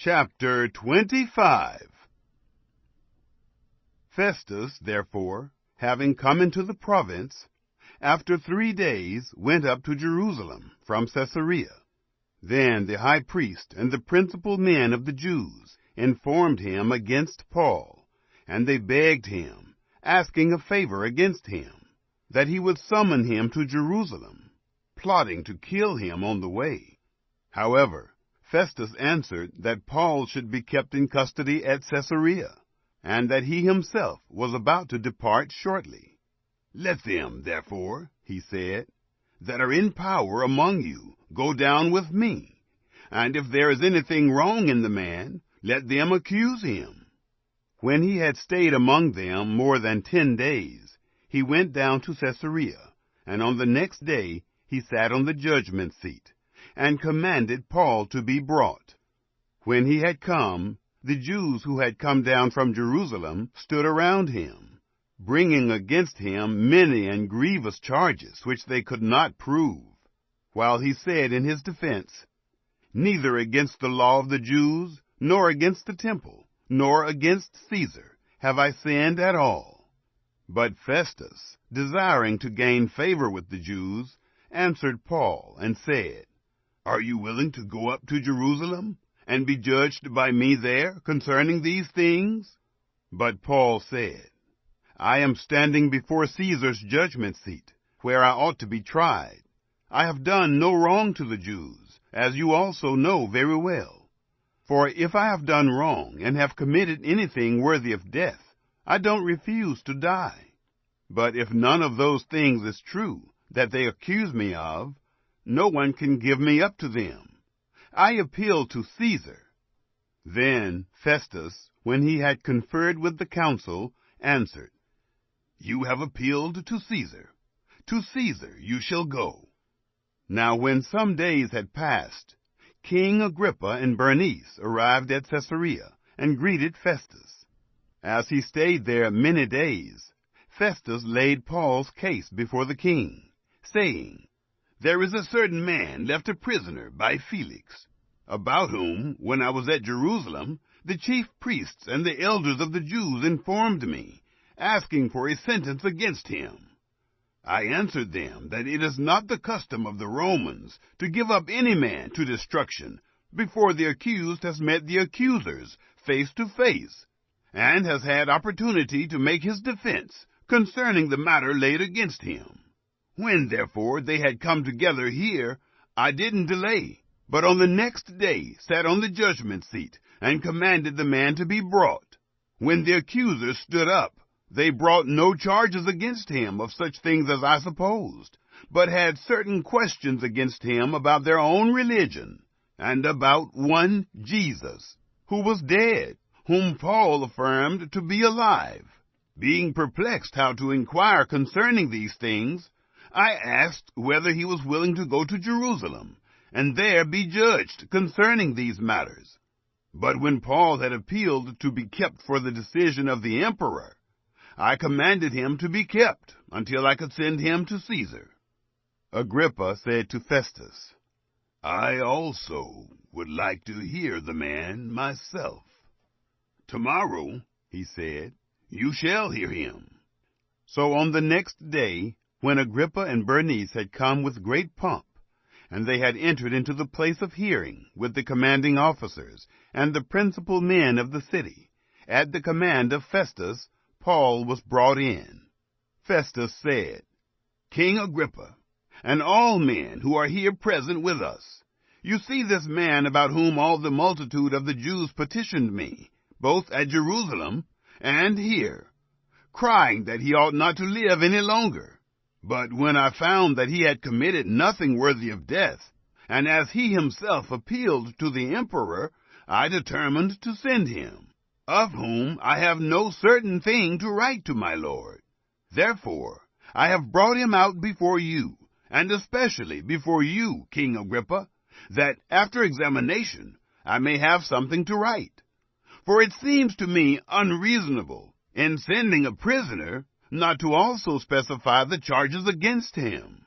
Chapter 25. Festus, therefore, having come into the province, after 3 days went up to Jerusalem from Caesarea. Then the high priest and the principal men of the Jews informed him against Paul, and they begged him, asking a favor against him, that he would summon him to Jerusalem, plotting to kill him on the way. However, Festus answered that Paul should be kept in custody at Caesarea, and that he himself was about to depart shortly. "Let them, therefore," he said, "that are in power among you go down with me, and if there is anything wrong in the man, let them accuse him." When he had stayed among them more than 10 days, he went down to Caesarea, and on the next day he sat on the judgment seat, and commanded Paul to be brought. When he had come, the Jews who had come down from Jerusalem stood around him, bringing against him many and grievous charges which they could not prove, while he said in his defense, "Neither against the law of the Jews, nor against the temple, nor against Caesar have I sinned at all." But Festus, desiring to gain favor with the Jews, answered Paul and said, "Are you willing to go up to Jerusalem and be judged by me there concerning these things?" But Paul said, "I am standing before Caesar's judgment seat, where I ought to be tried. I have done no wrong to the Jews, as you also know very well. For if I have done wrong and have committed anything worthy of death, I don't refuse to die. But if none of those things is true that they accuse me of, no one can give me up to them. I appeal to Caesar." Then Festus, when he had conferred with the council, answered, "You have appealed to Caesar. To Caesar you shall go." Now when some days had passed, King Agrippa and Bernice arrived at Caesarea and greeted Festus. As he stayed there many days, Festus laid Paul's case before the king, saying, "There is a certain man left a prisoner by Felix, about whom, when I was at Jerusalem, the chief priests and the elders of the Jews informed me, asking for a sentence against him. I answered them that it is not the custom of the Romans to give up any man to destruction before the accused has met the accusers face to face, and has had opportunity to make his defense concerning the matter laid against him. When, therefore, they had come together here, I didn't delay, but on the next day sat on the judgment seat and commanded the man to be brought. When the accusers stood up, they brought no charges against him of such things as I supposed, but had certain questions against him about their own religion, and about one Jesus, who was dead, whom Paul affirmed to be alive. Being perplexed how to inquire concerning these things, I asked whether he was willing to go to Jerusalem, and there be judged concerning these matters. But when Paul had appealed to be kept for the decision of the emperor, I commanded him to be kept until I could send him to Caesar." Agrippa said to Festus, "I also would like to hear the man myself." "Tomorrow," he said, "you shall hear him." So on the next day, when Agrippa and Bernice had come with great pomp, and they had entered into the place of hearing with the commanding officers and the principal men of the city, at the command of Festus, Paul was brought in. Festus said, "King Agrippa, and all men who are here present with us, you see this man about whom all the multitude of the Jews petitioned me, both at Jerusalem and here, crying that he ought not to live any longer. But when I found that he had committed nothing worthy of death, and as he himself appealed to the emperor, I determined to send him, of whom I have no certain thing to write to my lord. Therefore I have brought him out before you, and especially before you, King Agrippa, that after examination I may have something to write. For it seems to me unreasonable, in sending a prisoner, not to also specify the charges against him."